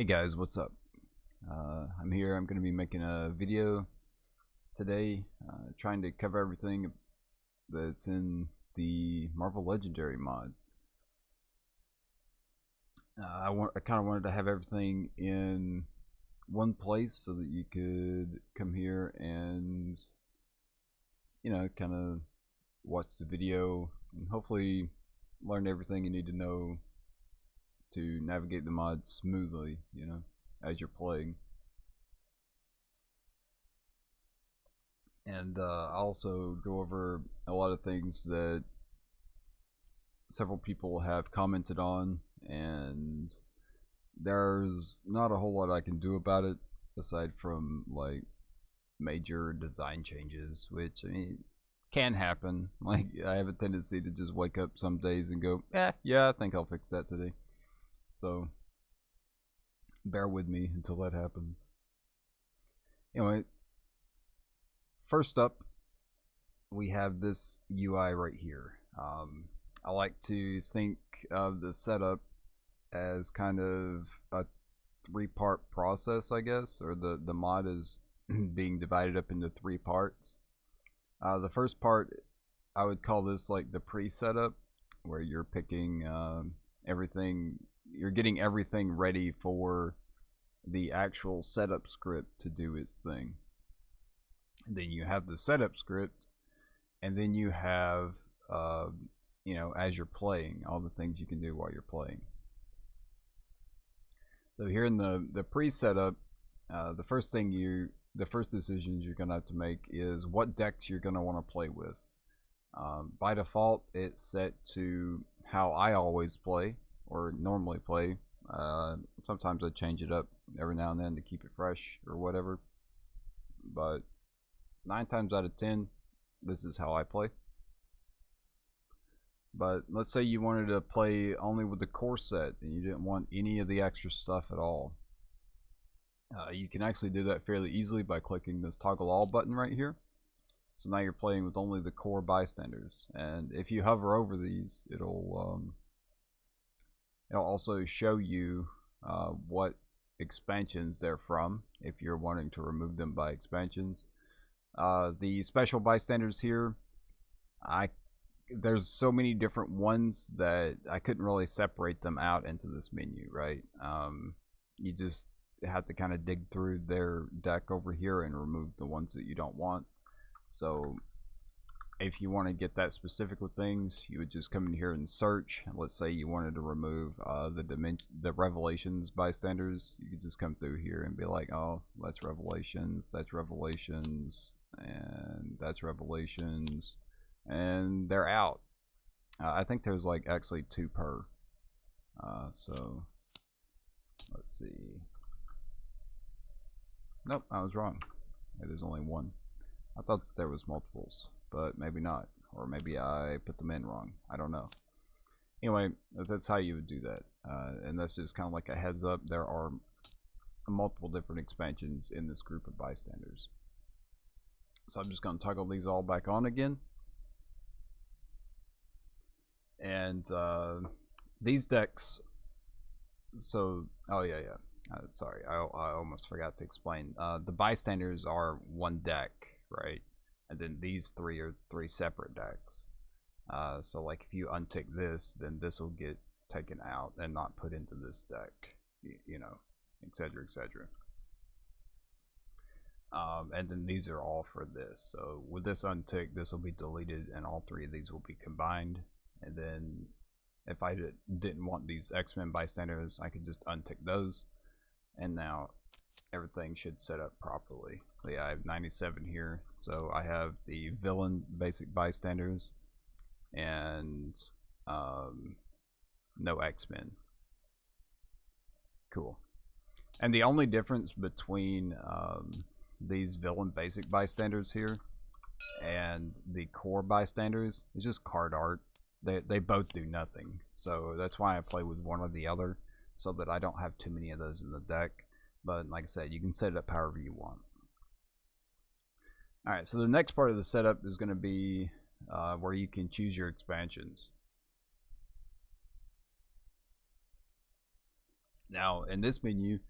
Hey guys, what's up? I'm here. I'm going to be making a video today, trying to cover everything that's in the Marvel Legendary mod. I kind of wanted to have everything in one place so that you could come here and, kind of watch the video and hopefully learn everything you need to know to navigate the mod smoothly, as you're playing. And I'll also go over a lot of things that several people have commented on, and there's not a whole lot I can do about it aside from like major design changes, which can happen. Like, I have a tendency to just wake up some days and go, yeah, I think I'll fix that today. So bear with me until that happens. Anyway, first up, we have this UI right here. I like to think of the setup as kind of a three-part process, I guess, or the mod is being divided up into three parts. The first part, I would call this like the pre-setup, where you're picking everything, you're getting everything ready for the actual setup script to do its thing. And then you have the setup script, and then you have as you're playing, all the things you can do while you're playing. So here in the pre-setup, the first decisions you're gonna have to make is what decks you're gonna want to play with. By default, it's set to how I always play or normally play. Sometimes I change it up every now and then to keep it fresh or whatever, but 9 times out of 10, this is how I play. But let's say you wanted to play only with the core set and you didn't want any of the extra stuff at all. You can actually do that fairly easily by clicking this toggle all button right here. So now you're playing with only the core bystanders, and if you hover over these, it'll also show you what expansions they're from if you're wanting to remove them by expansions. The special bystanders here, there's so many different ones that I couldn't really separate them out into this menu, right? You just have to kind of dig through their deck over here and remove the ones that you don't want. So if you want to get that specific with things, you would just come in here and search. Let's say you wanted to remove the Revelations bystanders. You could just come through here and be like, oh, that's Revelations, and that's Revelations, and they're out. I think there's like actually 2 per. So let's see. Nope, I was wrong. There's only 1. I thought there was multiples, but maybe not, or maybe I put them in wrong. I don't know. Anyway, that's how you would do that, and that's just kind of like a heads up. There are multiple different expansions in this group of bystanders. So I'm just going to toggle these all back on again. And these decks, so, oh yeah, sorry, I almost forgot to explain. The bystanders are 1 deck, right? And then these 3 are 3 separate decks. So like if you untick this, then this will get taken out and not put into this deck, etc., etc. And then these are all for this. So with this untick, this will be deleted, and all 3 of these will be combined. And then if I didn't want these X-Men bystanders, I could just untick those, and now everything should set up properly. So yeah, I have 97 here. So I have the villain basic bystanders and no X-Men. Cool. And the only difference between these villain basic bystanders here and the core bystanders is just card art. They both do nothing. So that's why I play with one or the other, so that I don't have too many of those in the deck. But like I said, you can set it up however you want. Alright, so the next part of the setup is going to be where you can choose your expansions. Now, in this menu,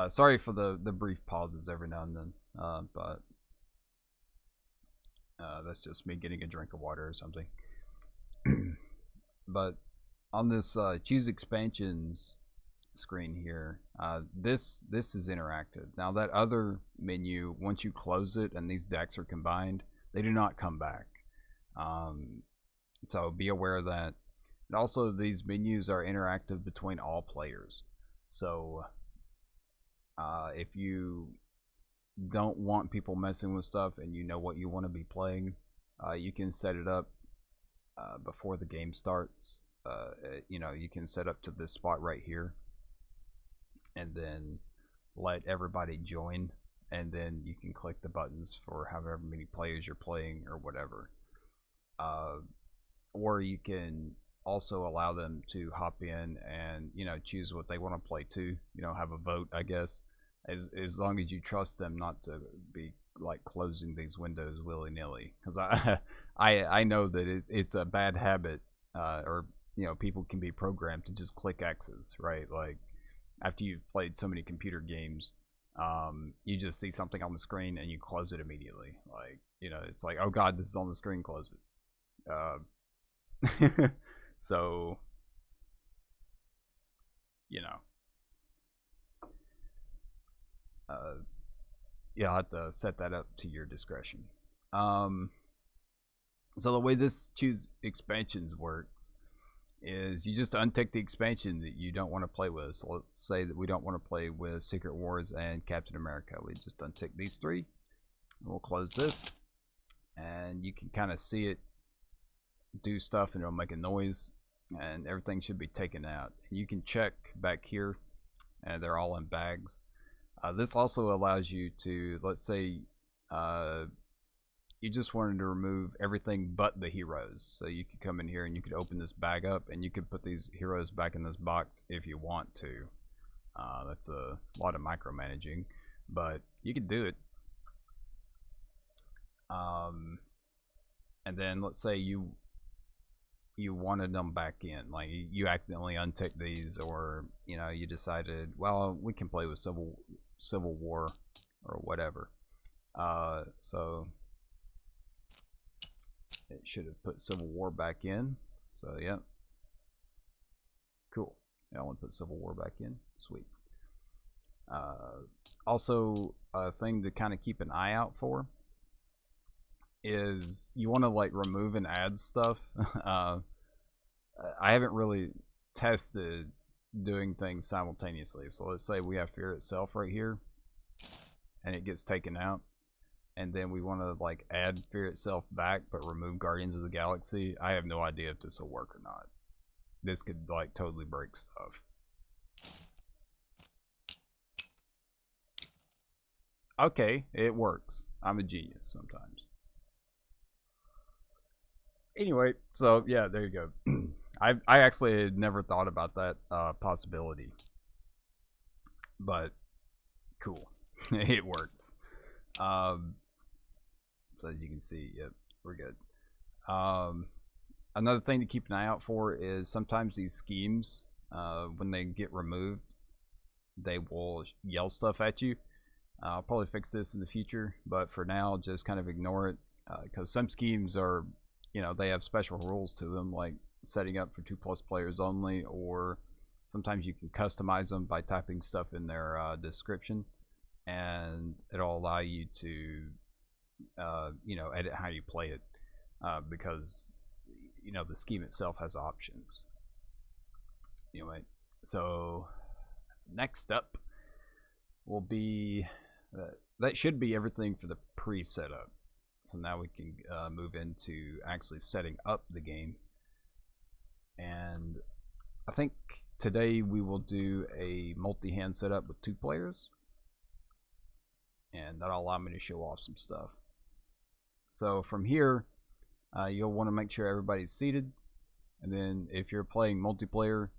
Sorry for the brief pauses every now and then, but that's just me getting a drink of water or something. But on this choose expansions screen here, this is interactive. Now that other menu, once you close it and these decks are combined, they do not come back. So be aware of that. And also, these menus are interactive between all players. So if you don't want people messing with stuff and you know what you want to be playing, you can set it up before the game starts. You can set up to this spot right here and then let everybody join, and then you can click the buttons for however many players you're playing or whatever. Or you can also allow them to hop in and choose what they want to play too. Have a vote, I guess, as long as you trust them not to be like closing these windows willy-nilly, because I know that it's a bad habit, or people can be programmed to just click X's, right? Like after you've played so many computer games, you just see something on the screen and you close it immediately. Like it's like, oh god, this is on the screen, close it. So I'll have to set that up to your discretion. So the way this choose expansions works is you just untick the expansion that you don't want to play with. So let's say that we don't want to play with Secret Wars and Captain America. We just untick these three. We'll close this, and you can kind of see it do stuff, and it'll make a noise, and everything should be taken out. And you can check back here, and they're all in bags. This also allows you to, let's say you just wanted to remove everything but the heroes. So you could come in here and you could open this bag up and you could put these heroes back in this box if you want to. That's a lot of micromanaging, but you could do it. And then let's say you wanted them back in, like you accidentally unticked these, or you decided, well, we can play with Civil War or whatever. So it should have put Civil War back in. So yeah, cool. I want to put Civil War back in. Sweet. Also, a thing to kind of keep an eye out for is you want to like remove and add stuff. I haven't really tested doing things simultaneously. So let's say we have Fear itself right here, and it gets taken out, and then we want to like add Fear itself back but remove Guardians of the Galaxy. I have no idea if this will work or not. This could like totally break stuff. Okay, it works. I'm a genius sometimes. Anyway, so yeah, there you go. I actually had never thought about that possibility, but cool. It works. So as you can see, yep, we're good. Another thing to keep an eye out for is sometimes these schemes, when they get removed, they will yell stuff at you. I'll probably fix this in the future, but for now, just kind of ignore it, because some schemes are, they have special rules to them, like setting up for 2+ players only, or sometimes you can customize them by typing stuff in their description, and it'll allow you to edit how you play it, because the scheme itself has options. Anyway, so next up will be that should be everything for the pre-setup. So now we can move into actually setting up the game. And I think today we will do a multi-hand setup with 2 players. And that'll allow me to show off some stuff. So from here, you'll want to make sure everybody's seated. And then if you're playing multiplayer,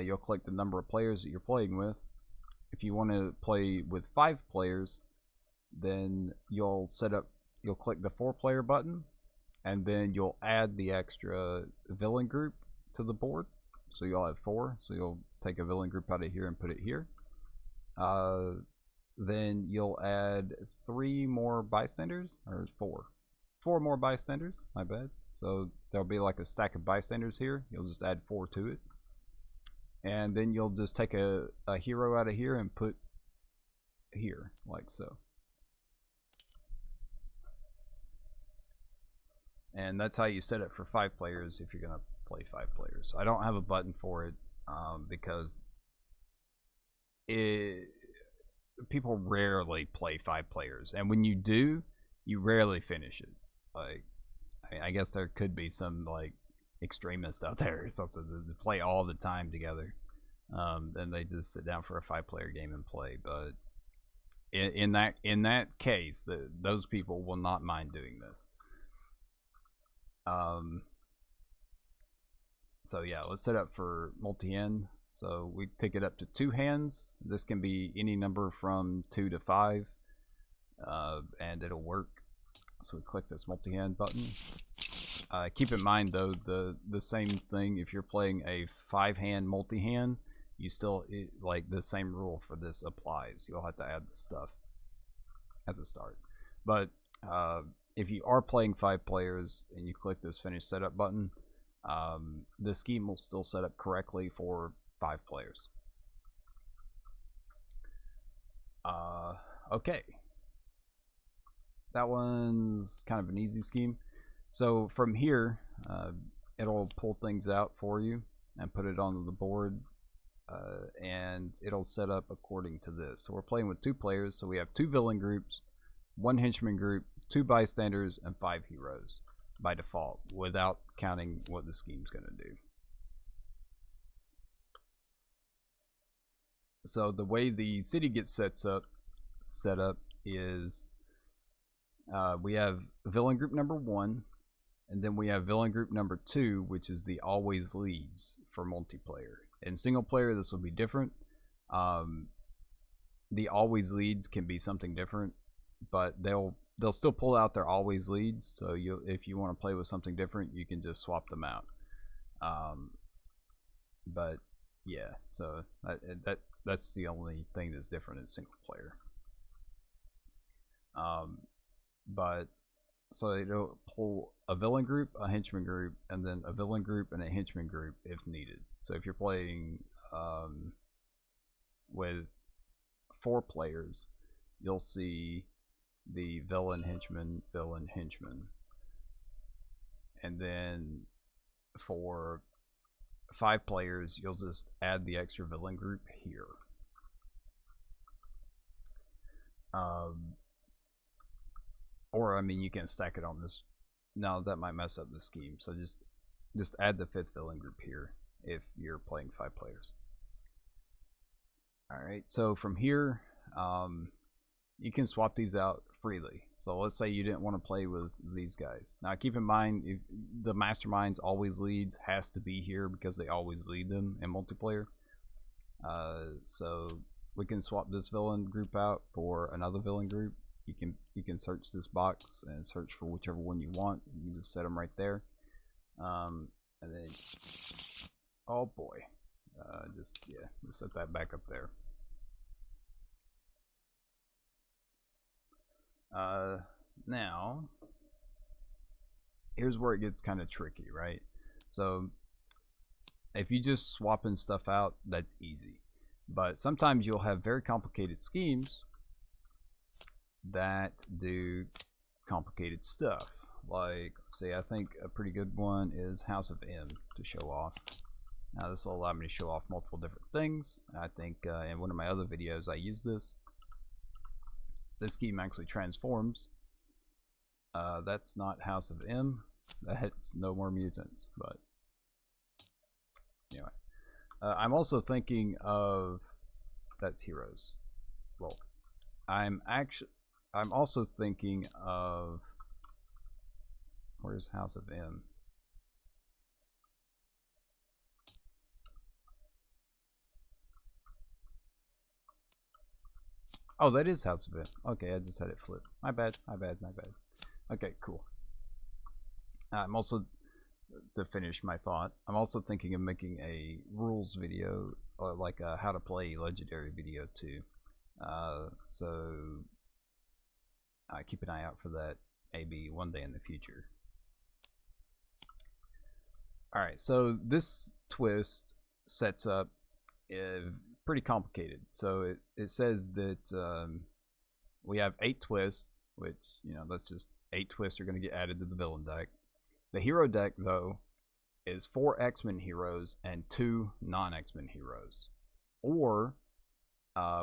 you'll click the number of players that you're playing with. If you want to play with 5 players, then you'll click the 4-player button, and then you'll add the extra villain group to the board. So you'll have 4. So you'll take a villain group out of here and put it here. then you'll add 3 more bystanders, or 4 more bystanders, my bad. So there'll be like a stack of bystanders here. You'll just add 4 to it. And then you'll just take a hero out of here and put here, like so. And that's how you set it for 5 players if you're going to play 5 players. I don't have a button for it because people rarely play 5 players. And when you do, you rarely finish it. Like, I guess there could be some like extremists out there or something that play all the time together. Then they just sit down for a 5-player game and play. But in that case, those people will not mind doing this. So yeah, let's set up for multi-hand. So we take it up to 2 hands. This can be any number from 2 to 5, and it'll work. So we click this multi-hand button. Keep in mind though, the same thing if you're playing a 5-hand multi-hand, you still like the same rule for this applies. You'll have to add the stuff as a start. But if you are playing 5 players and you click this finish setup button, the scheme will still set up correctly for 5 players. Okay, that one's kind of an easy scheme. So from here, it'll pull things out for you and put it on the board, and it'll set up according to this. So we're playing with 2 players, so we have 2 villain groups, 1 henchman group, 2 bystanders, and 5 heroes by default, without counting what the scheme's going to do. So the way the city gets set up is we have villain group number 1, and then we have villain group number 2, which is the always leads for multiplayer. In single player, this will be different. The always leads can be something different, but they'll still pull out their always leads. So if you want to play with something different, you can just swap them out. But yeah, so that's the only thing that's different in single player. But so it'll pull a villain group, a henchman group, and then a villain group and a henchman group if needed. So if you're playing with 4 players, you'll see the villain henchman, and then for 5 players, you'll just add the extra villain group here. Or I mean, you can stack it on this. No, that might mess up the scheme. So just add the 5th villain group here if you're playing 5 players. All right. So from here, you can swap these out freely. So let's say you didn't want to play with these guys. Now keep in mind, if the masterminds always leads has to be here because they always lead them in multiplayer. So we can swap this villain group out for another villain group. You can search this box and search for whichever one you want. You can just set them right there, and then oh boy, just set that back up there. Now here's where it gets kind of tricky, right? So if you just swapping stuff out, that's easy, but sometimes you'll have very complicated schemes that do complicated stuff. Like, say, I think a pretty good one is House of M to show off. Now this will allow me to show off multiple different things. I think in one of my other videos I used this. This scheme actually transforms. That's not House of M. That's No More Mutants. But anyway, I'm also thinking of, that's Heroes. Well, I'm also thinking of, where's House of M? Oh, that is House of M. Okay, I just had it flip. My bad. Okay, cool. I'm also, to finish my thought, I'm also thinking of making a rules video, or like a how to play legendary video too. So keep an eye out for that maybe one day in the future. Alright, so this twist sets up pretty complicated. So it says that we have 8 twists, which, you know, that's just 8 twists are going to get added to the villain deck. The hero deck, though, is 4 X-Men heroes and 2 non-X-Men heroes. Or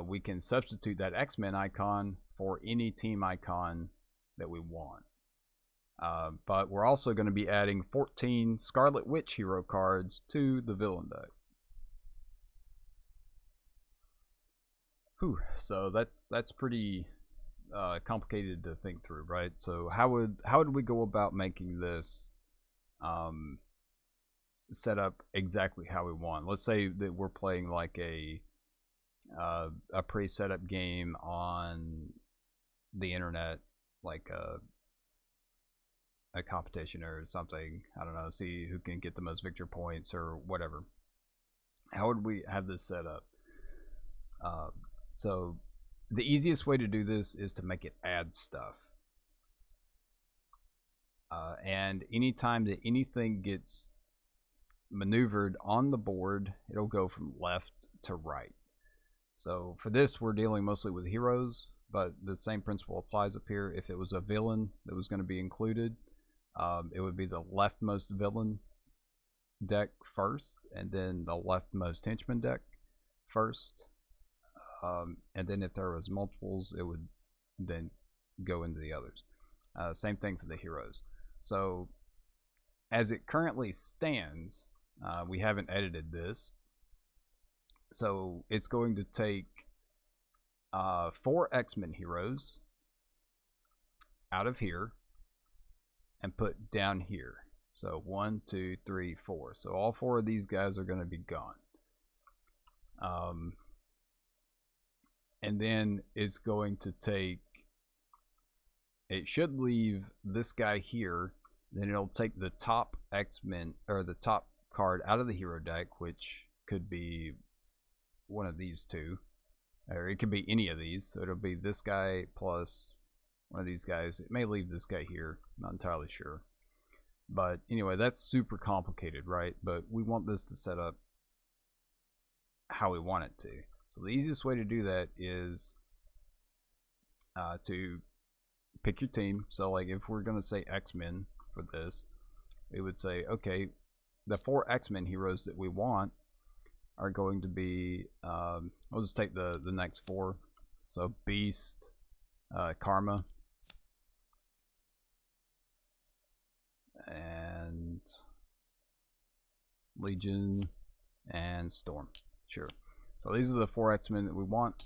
we can substitute that X-Men icon for any team icon that we want. But we're also going to be adding 14 Scarlet Witch hero cards to the villain deck. Whew, so that's pretty complicated to think through, right? So how would we go about making this set up exactly how we want? Let's say that we're playing like a pre-set up game on the internet, like a competition or something. I don't know, see who can get the most victory points or whatever. How would we have this set up? So the easiest way to do this is to make it add stuff. And anytime that anything gets maneuvered on the board, it'll go from left to right. So for this, we're dealing mostly with heroes, but the same principle applies up here. If it was a villain that was going to be included, it would be the leftmost villain deck first, and then the leftmost henchman deck first. And then if there was multiples, it would then go into the others. Same thing for the heroes. So as it currently stands, we haven't edited this. So it's going to take 4 X-Men heroes out of here and put down here. So 1, 2, 3, 4. So all 4 of these guys are going to be gone. And then it's going to take, it should leave this guy here. Then it'll take the top X-Men, or the top card out of the hero deck, which could be one of these 2, or it could be any of these. So it'll be this guy plus one of these guys. It may leave this guy here, not entirely sure. But anyway, that's super complicated, right? But we want this to set up how we want it to. So the easiest way to do that is to pick your team. So like if we're going to say X-Men for this, we would say, okay, the 4 X-Men heroes that we want are going to be, we'll just take the next 4. So Beast, Karma, and Legion, and Storm. Sure. So these are the 4 X-Men that we want,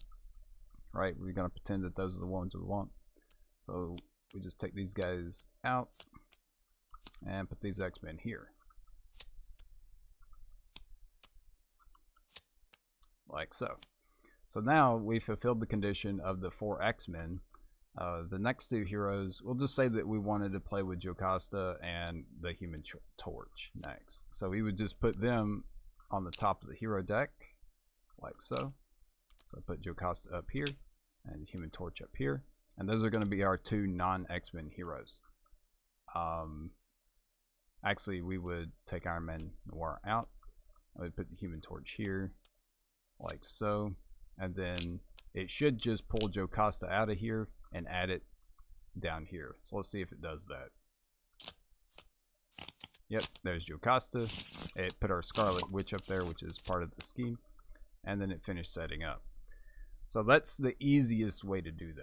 right? We're going to pretend that those are the ones we want. So we just take these guys out and put these X-Men here. Like so. So now we fulfilled the condition of the 4 X-Men. The next 2 heroes, we'll just say that we wanted to play with Jocasta and the Human Torch next. So we would just put them on the top of the hero deck, like so. So put Jocasta up here and Human Torch up here, and those are going to be our 2 non-X-Men heroes. Actually, we would take Iron Man Noir out. I would put the Human Torch here, like so, and then it should just pull Jocasta out of here and add it down here. So let's see if it does that. Yep, there's Jocasta. It put our Scarlet Witch up there, which is part of the scheme. And then it finished setting up. So that's the easiest way to do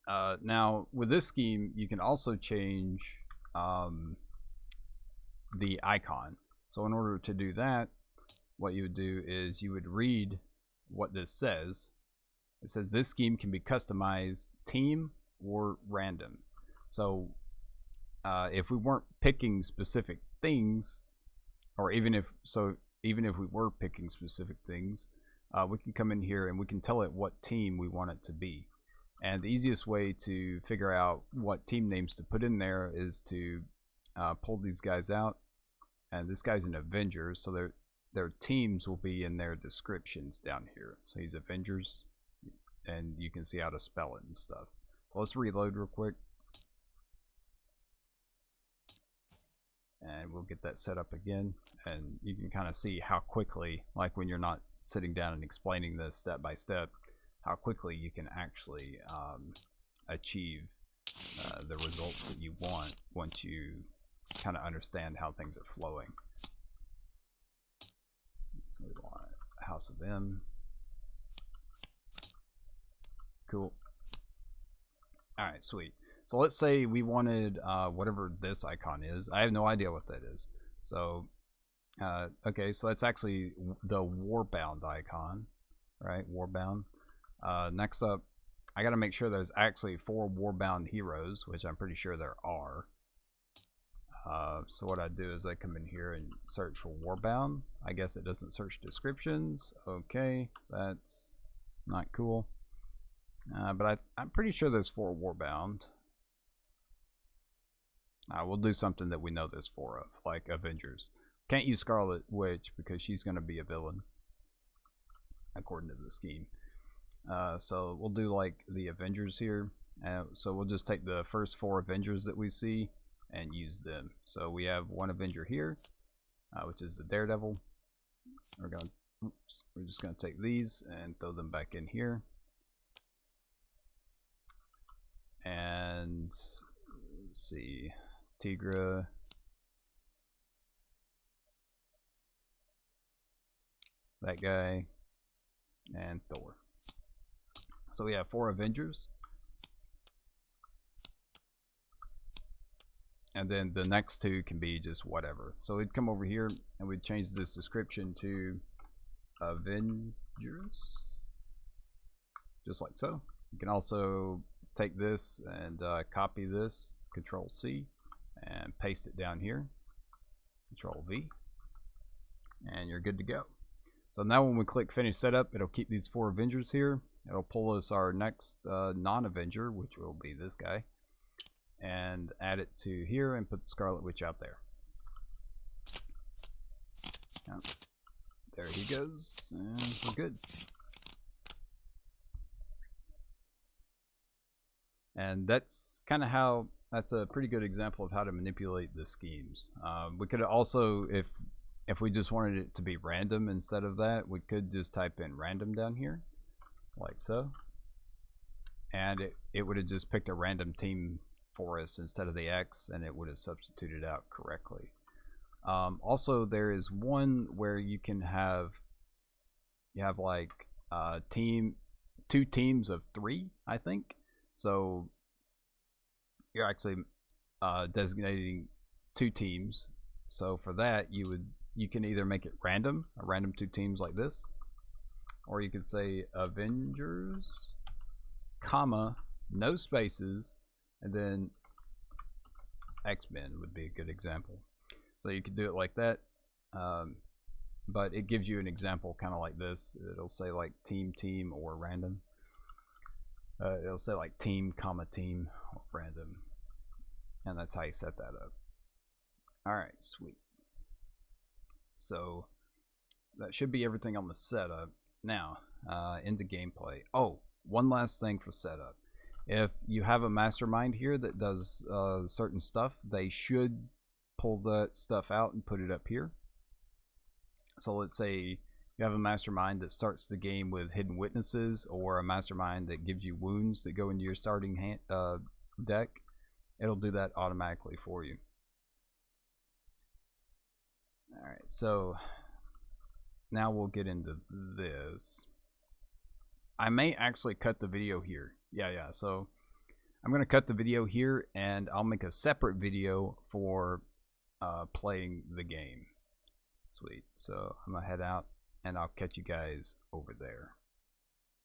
that. Now, with this scheme, you can also change the icon. So in order to do that, what you would do is you would read what this says. It says this scheme can be customized team or random. So if we weren't picking specific things, or even if we were picking specific things, we can come in here and we can tell it what team we want it to be. And the easiest way to figure out what team names to put in there is to pull these guys out. And this guy's an Avenger, so their teams will be in their descriptions down here. So he's Avengers, and you can see how to spell it and stuff. So let's reload real quick. And we'll get that set up again, and you can kind of see how quickly, like when you're not sitting down and explaining this step by step, how quickly you can actually achieve the results that you want once you kind of understand how things are flowing. So we want House of M. Cool. Alright, sweet. So let's say we wanted whatever this icon is. I have no idea what that is. So, okay, so that's actually the Warbound icon, right? Warbound. Next up, I got to make sure there's actually 4 Warbound heroes, which I'm pretty sure there are. So what I do is I come in here and search for Warbound. I guess it doesn't search descriptions. Okay, that's not cool. But I'm pretty sure there's 4 Warbound. We'll do something that we know there's 4 of, like Avengers. Can't use Scarlet Witch because she's going to be a villain, according to the scheme. So we'll do like the Avengers here. So we'll just take the first 4 Avengers that we see and use them. So we have one Avenger here, which is the Daredevil. We're just going to take these and throw them back in here. And let's see, Tigra, that guy, and Thor. So we have 4 Avengers. And then the next 2 can be just whatever. So we'd come over here and we'd change this description to Avengers, just like so. You can also take this and copy this, Control C, and paste it down here, Control V, and you're good to go. So now when we click Finish Setup, it'll keep these 4 Avengers here. It'll pull us our next non-Avenger, which will be this guy, and add it to here and put Scarlet Witch out there. There he goes, and we're good. And that's kind of how, that's a pretty good example of how to manipulate the schemes. We could also, if we just wanted it to be random instead of that, we could just type in random down here, like so. And it would have just picked a random team for us instead of the X, and it would have substituted out correctly. Also, there is one where you can have, like 2 teams of 3, I think. So you're actually designating 2 teams. So for that, you can either make it random, a random 2 teams like this, or you could say Avengers, comma, no spaces, and then X-Men would be a good example. So you could do it like that, but it gives you an example kind of like this. It'll say like team, or random. It'll say like team, comma, team, or random. And that's how you set that up. Alright, sweet. So that should be everything on the setup. Now, into gameplay. Oh, one last thing for setup. If you have a mastermind here that does certain stuff, they should pull that stuff out and put it up here. So let's say you have a mastermind that starts the game with hidden witnesses, or a mastermind that gives you wounds that go into your starting deck. It'll do that automatically for you. Alright, so now we'll get into this. I may actually cut the video here. Yeah, so I'm going to cut the video here, and I'll make a separate video for playing the game. Sweet. So I'm going to head out, and I'll catch you guys over there.